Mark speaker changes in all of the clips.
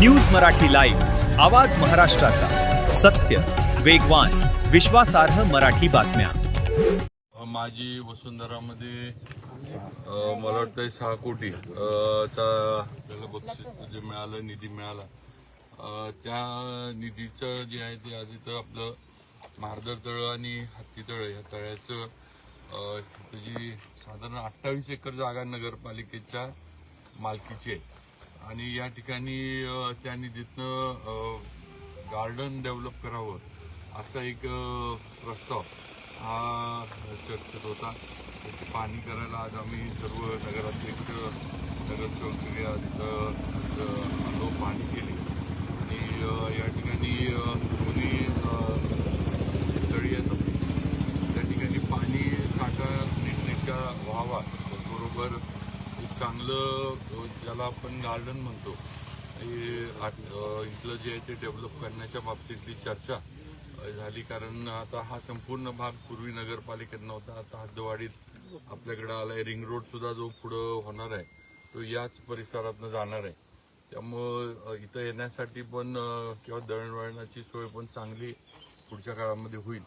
Speaker 1: News Marathi live, आवाज महाराष्ट्राचा, सत्य, वेगवान, विश्वासार्ह मराठी बातम्या.
Speaker 2: माझी वसुंधरामध्ये मला वाटतं 6 कोटी चा त्याला बक्षीस जे मिळालं, निधी मिळाला. त्या निधीचं जे आहे ते आज इथं आपलं महारदर तळं आणि हत्ती तळं या तळ्याचं जी साधारण 28 एकर जागा नगरपालिकेच्या मालकीची आहे आणि या ठिकाणी त्या निधीतनं गार्डन डेव्हलप करावं असा एक प्रस्ताव हा चर्चेत होता. त्याची पाहणी करायला आज आम्ही सर्व नगराध्यक्ष, नगरसेवक सगळे आज इथं आलो, पाहणी केली आणि या ठिकाणी दोन्ही तळी आहेत त्या ठिकाणी पाणी साठा नीटनेटका व्हावा, बरोबर एक चांगलं ज्याला आपण गार्डन म्हणतो इथलं जे आहे ते डेव्हलप करण्याच्या बाबतीतली चर्चा झाली. कारण आता हा संपूर्ण भाग पूर्वी नगरपालिकेत नव्हता, आता हद्दवाढीत आपल्याकडे आलाय. रिंग रोड सुद्धा जो पुढं होणार आहे तो याच परिसरातनं जाणार आहे. त्यामुळं इथं येण्यासाठी पण किंवा दळणवळणाची सोय पण चांगली पुढच्या काळामध्ये होईल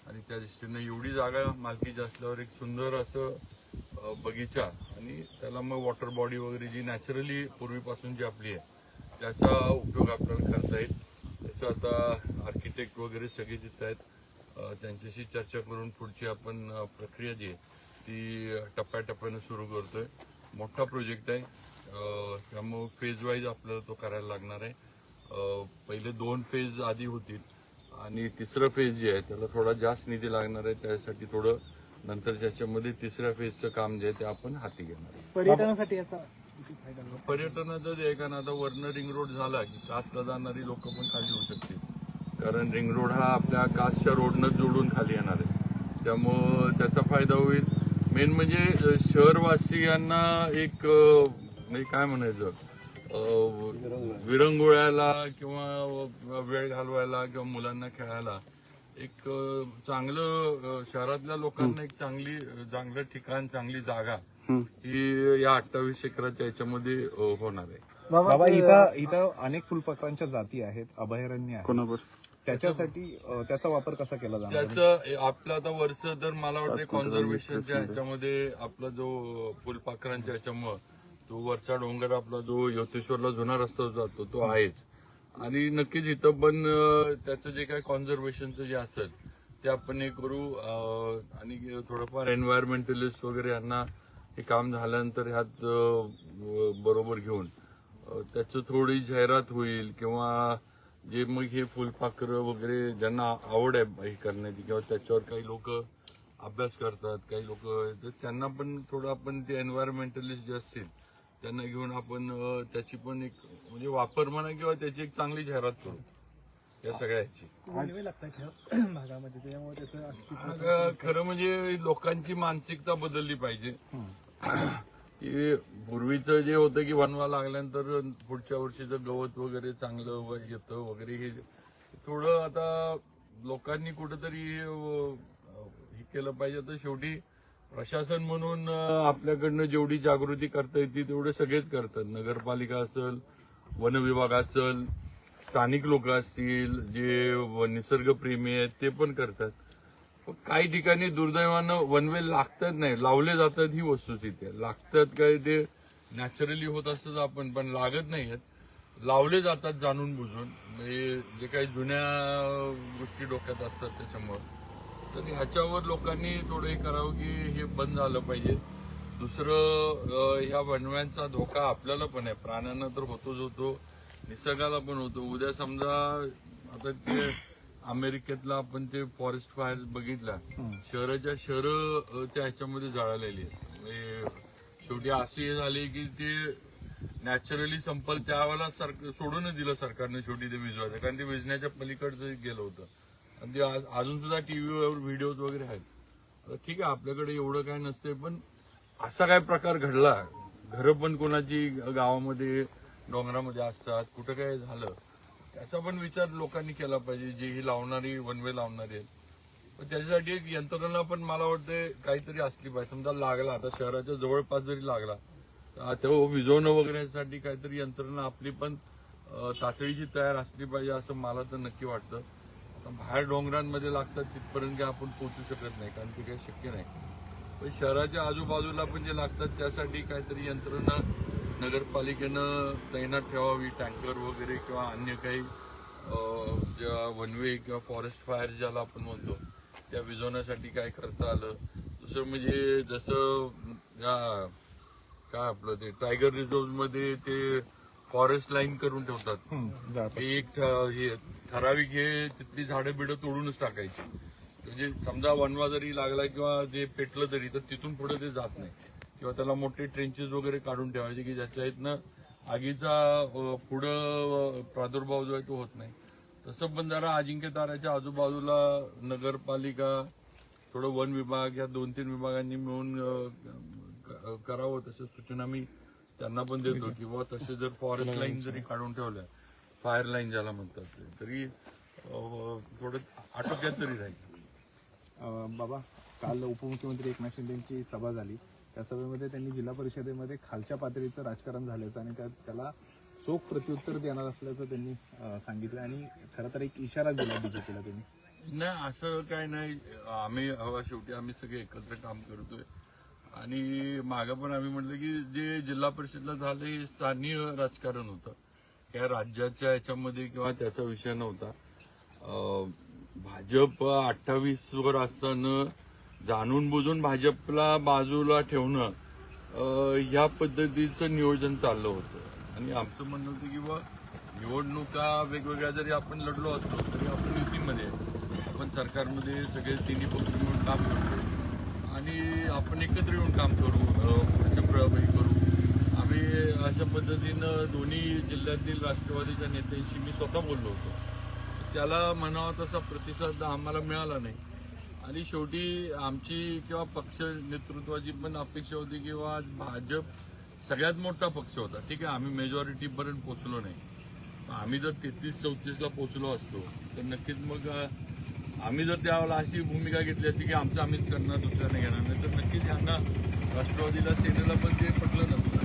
Speaker 2: आणि त्या दृष्टीनं एवढी जागा मालकीची असल्यावर एक सुंदर असं बगीचा आणि त्याला मग वॉटर बॉडी वगैरे जी नॅचरली पूर्वीपासून जी आपली आहे त्याचा उपयोग आपल्याला करता येईल. त्याचं आता आर्किटेक्ट वगैरे सगळे जिथं आहेत त्यांच्याशी चर्चा करून पुढची आपण प्रक्रिया जी आहे ती टप्प्याटप्प्यानं सुरू करतोय. मोठा प्रोजेक्ट आहे त्यामुळं फेज वाईज आपल्याला तो करायला लागणार आहे. पहिले 2 फेज आधी होतील आणि तिसरं फेज जे आहे त्याला थोडा जास्त निधी लागणार आहे. त्यासाठी थोडं नंतर त्याच्यामध्ये तिसऱ्या फेजचं काम जे आहे ते आपण हाती घेणार आहे.
Speaker 3: पर्यटनासाठी याचा
Speaker 2: पर्यटनाचं जे आहे कारण आता वरनं रिंग रोड झाला की कासला जाणारी लोक पण खाली होऊ शकतील. कारण रिंग रोड हा आपल्या कासच्या रोडनं जोडून खाली येणार आहे त्यामुळं त्याचा फायदा होईल. मेन म्हणजे शहरवासियांना एक म्हणजे काय म्हणायचं विरंगुळ्याला किंवा वेळ घालवायला किंवा मुलांना खेळायला एक चांगलं शहरातल्या लोकांना एक चांगलं ठिकाण, चांगली जागा ही या 28 एकराच्या याच्यामध्ये होणार आहे.
Speaker 3: बाबा इथं अनेक फुलपाखरांच्या जाती आहेत, अभयारण्य आहे, त्याच्यासाठी त्याचा वापर कसा केला जाणार?
Speaker 2: त्याचं आपलं आता वर्ष तर मला वाटतं कॉन्झर्वेशनच्या ह्याच्यामध्ये आपला जो फुलपाखरांच्या ह्याच्यामुळं तो वरचा डोंगर आपला जो योतेश्वरला जुना रस्ता जातो तो आहेच आणि नक्कीच इथं पण त्याचं जे काय कॉन्झर्वेशनचं जे असेल ते आपण हे करू आणि थोडंफार एन्व्हायरमेंटलिस्ट वगैरे यांना हे काम झाल्यानंतर ह्यात बरोबर घेऊन त्याचं थोडी जाहिरात होईल किंवा जे मग हे फुलपाखरं वगैरे ज्यांना आवड आहे हे करण्याची किंवा त्याच्यावर काही लोक अभ्यास करतात, काही लोक तर त्यांना पण थोडं आपण ते एन्व्हायरमेंटलिस्ट जे असतील त्यांना घेऊन आपण त्याची पण एक म्हणजे वापर म्हणा किंवा त्याची एक चांगली जाहिरात करू या सगळ्याची. खरं म्हणजे लोकांची मानसिकता बदलली पाहिजे. पूर्वीचं जे होतं की वनवा लागल्यानंतर पुढच्या वर्षीचं गवत वगैरे चांगलं येतं वगैरे हे थोडं आता लोकांनी कुठंतरी हे केलं पाहिजे. तर शेवटी प्रशासन म्हणून आपल्याकडनं जेवढी जागृती करता येते तेवढे सगळेच करतात. नगरपालिका असेल, वन विभाग असेल, स्थानिक लोक असतील, जे निसर्गप्रेमी आहेत ते पण करतात. काही ठिकाणी दुर्दैवानं वनवे लागतात नाही, लावले जातात ही वस्तुस्थिती आहे. लागतात काय ते नॅचरली होत असतं आपण पण लागत नाही आहेत, लावले जातात जाणून बुजून. म्हणजे जे काही जुन्या गोष्टी डोक्यात असतात त्याच्यामुळं तर ह्याच्यावर लोकांनी थोडं हे करावं की हे बंद झालं पाहिजे. दुसरं ह्या वनव्यांचा धोका आपल्याला पण आहे, प्राण्यांना तर होतोच होतो, निसर्गाला पण होतो. उद्या समजा आता ते अमेरिकेतला आपण ते फॉरेस्ट फायर बघितला, शहराच्या शहरं त्या ह्याच्यामध्ये जळालेली आहेत. म्हणजे शेवटी अशी झाली की ते नॅचरली संपल त्यावेळेला सोडूनच दिलं सरकारने शेवटी ते विजवायचं, कारण ते विजण्याच्या पलीकडचं गेलं होतं आणि ते अजून सुद्धा टीव्हीवर व्हिडिओज वगैरे आहेत. ठीक आहे आपल्याकडे एवढं काय नसते पण असा काय प्रकार घडला, घरं पण कोणाची गावामध्ये डोंगरामध्ये असतात, कुठं काय झालं त्याचा पण विचार लोकांनी केला पाहिजे. जे ही लावणारी वनवे लावणारी आहेत पण त्याच्यासाठी एक यंत्रणा पण मला वाटतं काहीतरी असली पाहिजे. समजा लागला आता शहराच्या जवळपास जरी लागला तेव्हा विझवणं वगैरे यासाठी काहीतरी यंत्रणा आपली पण तातडीची तयार असली पाहिजे असं मला तर नक्की वाटतं. बाहेर डोंगरांमध्ये लागतात तिथपर्यंत आपण पोहोचू शकत नाही, कारण ते काही शक्य नाही. पण शहराच्या आजूबाजूला पण जे लागतात त्यासाठी काहीतरी यंत्रणा नगरपालिकेनं तैनात ठेवावी, टँकर वगैरे किंवा अन्य काही ज्या वनवे किंवा फॉरेस्ट फायर ज्याला आपण म्हणतो त्या विझवण्यासाठी काय करता आलं. दुसरं म्हणजे जसं काय आपलं ते टायगर रिझर्व्ह मध्ये ते फॉरेस्ट लाईन करून ठेवतात, एक हे ठराविक हे तिथली झाडं बिडं तोडूनच टाकायची. म्हणजे समजा वनवा जरी लागला किंवा ते पेटलं तरी तर तिथून पुढे ते जात नाही, किंवा त्याला मोठे ट्रेंचेस वगैरे काढून ठेवायचे की ज्याच्या इथनं आगीचा पुढं प्रादुर्भाव जो आहे तो होत नाही. तसं पण जरा अजिंक्यताऱ्याच्या आजूबाजूला नगरपालिका थोडं वन विभाग या 2-3 विभागांनी मिळून करावं, तसं सूचना मी त्यांना पण देतो. किंवा तसे जर फॉरेस्ट लाईन जरी काढून ठेवल्या, फायर लाईन ज्याला म्हणतात, तरी थोडं आटोक्यात तरी राहील.
Speaker 3: बाबा, काल उपमुख्यमंत्री एकनाथ शिंदेची सभा झाली. त्या सभेमध्ये त्यांनी जिल्हा परिषदेमध्ये खालच्या पातळीचं राजकारण झाल्याचं आणि त्याला चोख प्रत्युत्तर देणार असल्याचं त्यांनी सांगितलं आणि खरं तर एक इशारा दिला बीजेपीला त्यांनी.
Speaker 2: नाही, असं काय नाही. आम्ही शेवटी आम्ही सगळे एकत्र काम करतोय आणि मागं पण आम्ही म्हटलं की जे जिल्हा परिषदला झालं हे स्थानिक राजकारण होतं, या राज्याच्या याच्यामध्ये किंवा त्याचा विषय नव्हता. भाजप 28 वर असताना जाणून बुजून भाजपला बाजूला ठेवणं ह्या पद्धतीचं नियोजन चाललं होतं. आणि आमचं म्हणणं होतं की बा निवडणुका वेगवेगळ्या जरी आपण लढलो असलो तरी आपण युतीमध्ये, आपण सरकारमध्ये सगळे तिन्ही पक्ष मिळून काम करतो आणि आपण एकत्र येऊन काम करू, पुढचे प्रयोग करू. आम्ही अशा पद्धतीनं दोन्ही जिल्ह्यातील राष्ट्रवादीच्या नेत्यांशी मी स्वतः बोललो होतो. त्याला म्हणावा तसा प्रतिसाद आम्हाला मिळाला नाही आणि शेवटी आमची किंवा पक्ष नेतृत्वाची पण अपेक्षा होती की भाजप सगळ्यात मोठा पक्ष होता, ठीक आहे, आम्ही मेजॉरिटीपर्यंत पोहोचलो नाही. आम्ही जर 33-34ला पोहोचलो असतो तर नक्कीच मग आम्ही जर त्यावेळेला अशी भूमिका घेतली असती की आमचं आम्हीच करणार, दुसऱ्याने घेणार नाही, तर नक्कीच यांना राष्ट्रवादीला सेनेला पण ते पटलं नसतं.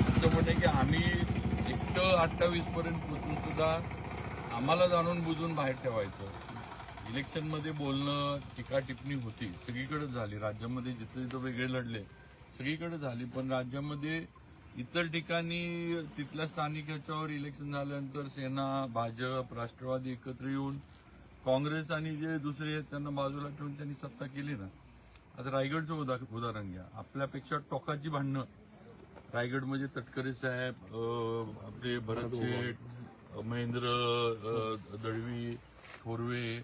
Speaker 2: असं म्हणणं की आम्ही एकटं 28पर्यंत पोहोचून सुद्धा आम्हाला जाणून बुजून बाहेर ठेवायचं. इलेक्शनमध्ये बोलणं, टीका टिप्पणी होती, सगळीकडे झाली. राज्यामध्ये जिथं जिथं वेगळे लढले सगळीकडे झाली, पण राज्यामध्ये इतर ठिकाणी तिथल्या स्थानिक ह्याच्यावर इलेक्शन झाल्यानंतर सेना, भाजप, राष्ट्रवादी एकत्र येऊन काँग्रेस आणि जे दुसरे आहेत त्यांना बाजूला ठेवून त्यांनी सत्ता केली ना. आता रायगडचं उदाहरण घ्या. आपल्यापेक्षा टोकाची भांडणं रायगडमध्ये तटकरे साहेब, आपले भरत शेठ, महेंद्र दळवी, थोरवे,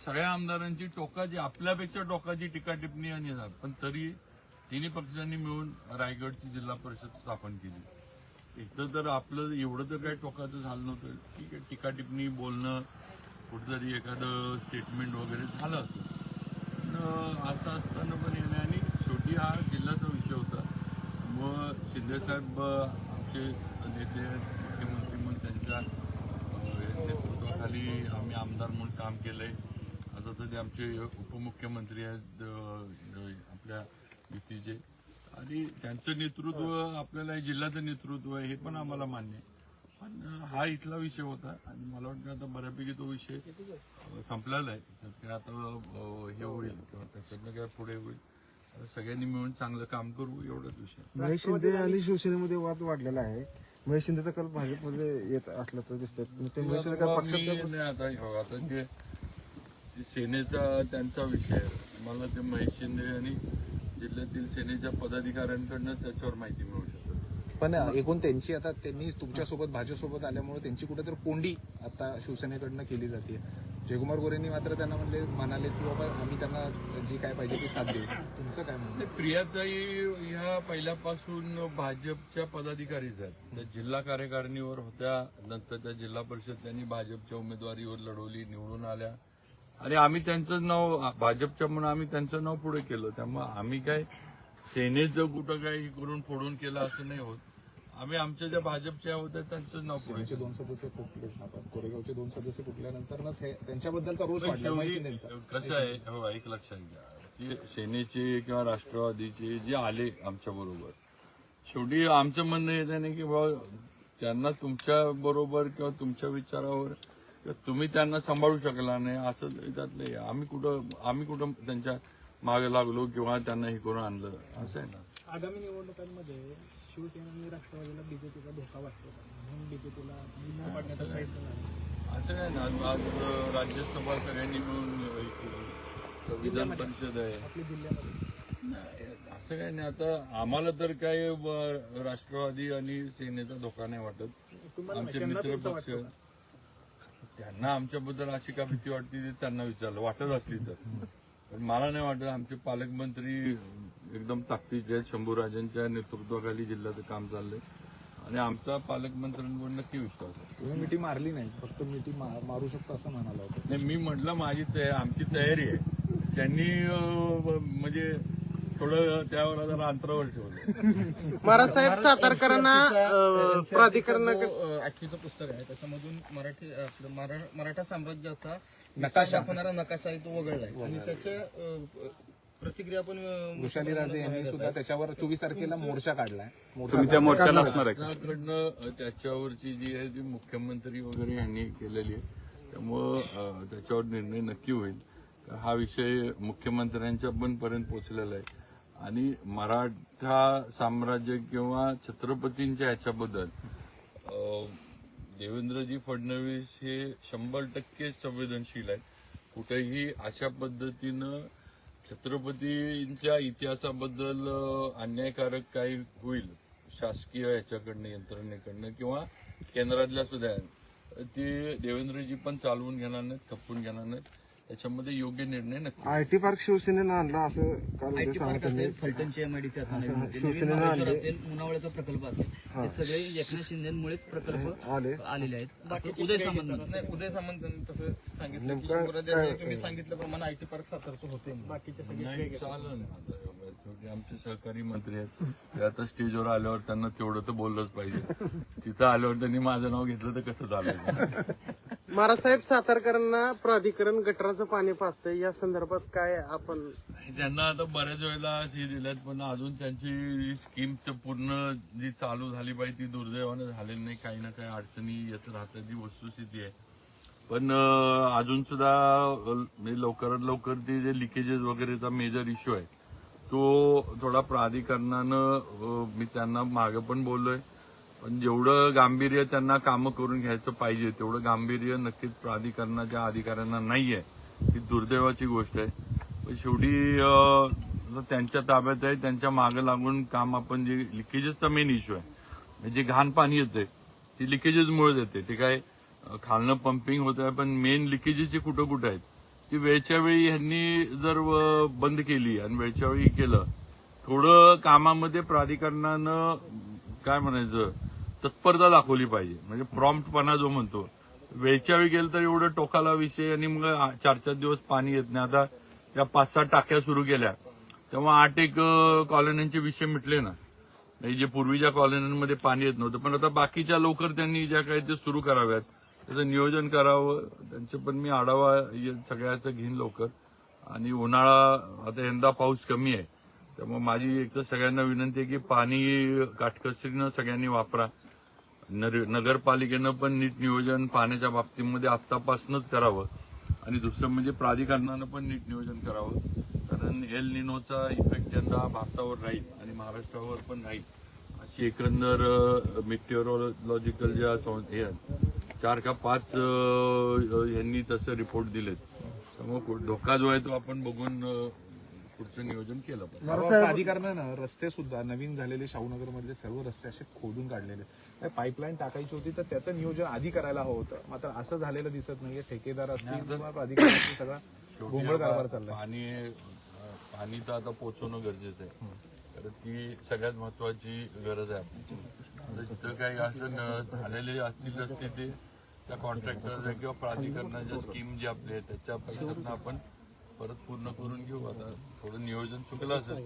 Speaker 2: सगळ्या आमदारांची टोकाची, आपल्यापेक्षा टोकाची टीका टिप्पणी आणि झाली, पण तरी तिन्ही पक्षांनी मिळून रायगडची जिल्हा परिषद स्थापन केली. इथं तर आपलं एवढं तर काही टोकाचं झालं नव्हतं. ठीक आहे, टीका टिप्पणी, बोलणं, कुठेतरी एखादं स्टेटमेंट वगैरे झालं असं, पण असं असताना पण येणे. आणि शेवटी हा जिल्ह्याचा विषय होता. मग शिंदेसाहेब आमचे नेते, मुख्यमंत्री म्हणून त्यांच्या नेतृत्वाखाली आम्ही आमदार म्हणून काम केलंय. आता तर ते आमचे उपमुख्यमंत्री आहेत आपल्या युतीचे, आणि त्यांचं नेतृत्व आपल्याला जिल्ह्याचं नेतृत्व आहे हे पण आम्हाला मान्य आहे. पण हा इथला विषय होता आणि मला वाटतं आता बऱ्यापैकी तो विषय संपलेला आहे. ते आता हे होईल किंवा त्याच्यातनं काय पुढे होईल. सगळ्यांनी मिळून चांगलं काम करू, एवढाच विषय.
Speaker 4: महेश शिंदे आणि शिवसेनेमध्ये वाद वाढलेला आहे. महेश शिंदेचा कल भाजपमध्ये येत असल्याचं दिसतं.
Speaker 2: आता ते सेनेचा त्यांचा विषय आहे. मला ते महेश शिंदे आणि जिल्ह्यातील सेनेच्या पदाधिकाऱ्यांकडनं त्याच्यावर माहिती मिळू शकते.
Speaker 3: पण एकूण त्यांची आता त्यांनी तुमच्यासोबत भाजपसोबत आल्यामुळे त्यांची कुठेतरी कोंडी आता शिवसेनेकडनं केली जाते. जयकुमार गोरेंनी मात्र त्यांना म्हणाले की बाबा आम्ही त्यांना जी काय पाहिजे ती साथ देऊ. तुमचं काय म्हणणं?
Speaker 2: प्रियाताई ह्या पहिल्यापासून भाजपच्या पदाधिकारीच आहेत. त्या जिल्हा कार्यकारिणीवर होत्या, नंतर त्या जिल्हा परिषद त्यांनी भाजपच्या उमेदवारीवर लढवली, निवडून आल्या आणि आम्ही त्यांचं नाव भाजपच्या म्हणून आम्ही त्यांचं नाव पुढे केलं. त्यामुळे आम्ही काय सेनेचं कुठं काय करून फोडून केलं असं नाही होत. आम्ही आमच्या ज्या भाजपच्या होत्या त्यांचं नाव पुढे.
Speaker 3: 2 सदस्य फुटले, कोरेगावचे 2 सदस्य फुटल्यानंतर त्यांच्याबद्दलचा रोष वाढला.
Speaker 2: कसं आहे, हो, एक लक्षात घ्या की सेनेचे किंवा राष्ट्रवादीचे जे आले आमच्या बरोबर, शेवटी आमचं म्हणणं येत नाही की बाबा त्यांना तुमच्या बरोबर किंवा तुमच्या विचारावर किंवा तुम्ही त्यांना सांभाळू शकला नाही असं त्यात नाही. आम्ही कुठं त्यांच्या मागे लागलो किंवा त्यांना हे करून आणलं असं आहे ना.
Speaker 5: आगामी निवडणुकांमध्ये शिवसेना आणि राष्ट्रवादीला बीजेपीचा धोका वाटतो का? म्हणून बीजेपीला न पाडण्याचा प्रयत्न झाला.
Speaker 2: असं काय ना, आज राज्यसभा सगळ्यांनी मिळून हे केली, विधान परिषद आहे.
Speaker 5: आपल्या जिल्ह्यामध्ये
Speaker 2: नाही, असं काय नाही. आता आम्हाला तर काय राष्ट्रवादी आणि सेनेचा धोका नाही वाटत. आमचे मित्र पक्ष, त्यांना आमच्याबद्दल अशी का भीती वाटते ते त्यांना विचारलं, वाटत असली तर. पण मला नाही वाटत. आमचे पालकमंत्री एकदम ताकदीचे आहेत. शंभूराजांच्या नेतृत्वाखाली जिल्ह्याचं काम चाललंय आणि आमचा पालकमंत्र्यांवर नक्की विश्वास आहे.
Speaker 3: तुम्ही मिठी मारली नाही, फक्त मिठी मारू शकतो असं म्हणाला होतं.
Speaker 2: नाही, मी म्हटलं आमची तयारी आहे. त्यांनी म्हणजे थोडं त्यावर जरा अंतरावर ठेवलं.
Speaker 5: महाराज साहेब, सातारकरांना प्राधिकरण आठवीचं पुस्तक आहे, त्याच्यामधून मराठा साम्राज्याचा नकाशा नकाशा आहे तो वगळला आहे आणि त्याच्या प्रतिक्रिया पण
Speaker 3: वृषाली राजे यांनी सुद्धा त्याच्यावर 24 तारखेला मोर्चा काढलाय.
Speaker 2: शासनाकडनं त्याच्यावरची जी आहे ती मुख्यमंत्री वगैरे यांनी केलेली आहे. त्यामुळं त्याच्यावर निर्णय नक्की होईल. हा विषय मुख्यमंत्र्यांच्या पण पर्यंत पोहोचलेला आहे आणि मराठा साम्राज्य किंवा छत्रपतींच्या ह्याच्याबद्दल देवेंद्रजी फडणवीस हे 100% संवेदनशील आहेत. कुठेही अशा पद्धतीनं छत्रपतींच्या इतिहासाबद्दल अन्यायकारक काही होईल शासकीय ह्याच्याकडनं, यंत्रणेकडनं किंवा केंद्रातल्या सुद्धा, ते देवेंद्रजी पण चालवून घेणार नाहीत, खपवून घेणार नाहीत. त्याच्यामध्ये योग्य निर्णय नक्की.
Speaker 4: आयटी पार्क शिवसेनेनं आणला असं काल
Speaker 6: आयटी पार्क असेल, फलटणच्या एमआयडीसी असेल, मुनावळ्याचा प्रकल्प असेल, हे सगळे एकनाथ शिंदेमुळेच प्रकल्प आलेले आहेत. उदय सामंत तसं सांगितलं की शिवराजांनी तुम्ही सांगितल्याप्रमाणे आयटी पार्क सातारचं होते. बाकीचे सगळे
Speaker 2: चालेल ना. शेवटी आमचे सहकारी मंत्री आहेत, ते आता स्टेजवर आल्यावर त्यांना तेवढं तर बोललंच पाहिजे. तिथं आल्यावर त्यांनी माझं नाव घेतलं तर कसं चालेल.
Speaker 5: महाराज साहेब, सातारकरांना प्राधिकरण गटराचं पाणी पाजतंय, या संदर्भात काय आपण?
Speaker 2: त्यांना आता बऱ्याच वेळेला हे दिल्यात, पण अजून त्यांची स्कीम पूर्ण जी चालू झाली पाहिजे ती दुर्दैवानं झालेली नाही. काही ना काही अडचणी येत राहतात, ही वस्तुस्थिती आहे. पण अजून सुद्धा लवकरात लवकर ते जे लिकेजेस वगैरेचा मेजर इश्यू आहे तो थोडा प्राधिकरणानं, मी त्यांना मागे पण बोललोय, पण जेवढं गांभीर्य त्यांना कामं करून घ्यायचं पाहिजे तेवढं गांभीर्य नक्कीच प्राधिकरणाच्या अधिकाऱ्यांना नाहीये. ही दुर्दैवाची गोष्ट आहे. पण शेवटी त्यांच्या ताब्यात आहे, त्यांच्या मागे लागून काम आपण, जे लिकेजेसचा मेन इश्यू आहे, म्हणजे घाण पाणी येते ती लिकेजेसमुळे येते. ते काय खालनं पंपिंग होत आहे, पण मेन लिकेजेस कुठं कुठं आहेत ती वेळच्या वेळी ह्यांनी जर बंद केली आणि वेळच्या वेळी केलं, थोडं कामामध्ये प्राधिकरणानं काय म्हणायचं तत्परता दाखवली पाहिजे. म्हणजे प्रॉम्प्टपणा जो म्हणतो, वेळच्या वेळी गेलं तर एवढं टोकाला विषय आणि मग 4-4 दिवस पाणी येत नाही. आता त्या 5-6 टाक्या सुरू केल्या तेव्हा 8 कॉलन्यांचे विषय मिटले ना. जे पूर्वीच्या कॉलन्यांमध्ये पाणी येत नव्हतं, पण आता बाकीच्या लवकर त्यांनी ज्या काही ते सुरू कराव्यात त्याचं नियोजन करावं. त्यांचं पण मी आढावा सगळ्याचं घेईन लवकर. आणि उन्हाळा आता यंदा पाऊस कमी आहे, त्यामुळे माझी एक तर सगळ्यांना विनंती आहे की पाणी काटकसरीनं सगळ्यांनी वापरा. नगरपालिकेनं पण नीट नियोजन पाण्याच्या बाबतीमध्ये आत्तापासूनच करावं. आणि दुसरं म्हणजे प्राधिकरणानं पण नीट नियोजन करावं, कारण एल निनोचा इफेक्ट यंदा भारतावर राहील आणि महाराष्ट्रावर पण राहील अशी एकंदर मेटिओरॉलॉजिकल ज्या 4 का 5 यांनी तसं रिपोर्ट दिलेत. त्यामुळे धोका जो आहे तो आपण बघून पुढचं नियोजन केलं पाहिजे.
Speaker 3: प्राधिकरणानं रस्ते सुद्धा नवीन झालेले शाहूनगर मधले सर्व रस्ते असे खोदून काढलेले. पाईपलाईन टाकायची होती तर त्याचं नियोजन आधी करायला हवं होतं, मात्र असं झालेलं दिसत नाहीये. ठेकेदार असतील किंवा प्राधिकरणाचा सगळा गोंधळ कारभार चाललाय.
Speaker 2: पाणी तर आता पोहोचवणं गरजेचं आहे, कारण ती सगळ्यात महत्वाची गरज आहे. आता जिथं काही असं झालेले असतील रस्ते ते त्या कॉन्ट्रॅक्टर किंवा प्राधिकरणाच्या स्कीम जी आपली आहे त्याच्या पैशातून आपण परत पूर्ण करून घेऊ. आता थोडं नियोजन चुकलं असेल,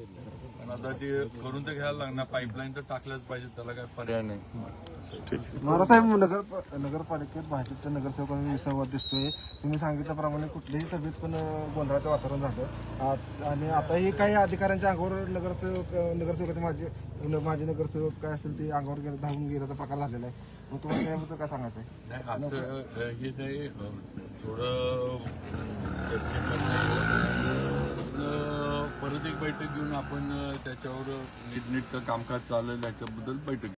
Speaker 2: पण आता ते करून तर घ्यायला लागणार. पाईपलाईन तर टाकल्याच पाहिजे, त्याला काय पर्याय नाही.
Speaker 4: महाराजसाहेब, नगरपालिकेत भाजपच्या नगरसेवकांना विसंवाद दिसतोय. तुम्ही सांगितल्याप्रमाणे कुठल्याही सभेत पण गोंधळाचं वातावरण झालं आणि आता हे काही अधिकाऱ्यांच्या अंगावर नगरसेवक माझे नगरसेवक काय असेल ते अंगावर धावून गेल्याचा प्रकार झालेला आहे. मग तुम्हाला त्याबद्दल काय सांगायचं आहे?
Speaker 2: नाही असं हे नाही थोडं चर्चेमध्ये परत एक बैठक घेऊन आपण त्याच्यावर नीटनेटकं कामकाज चालेल याच्याबद्दल बैठक घेऊ.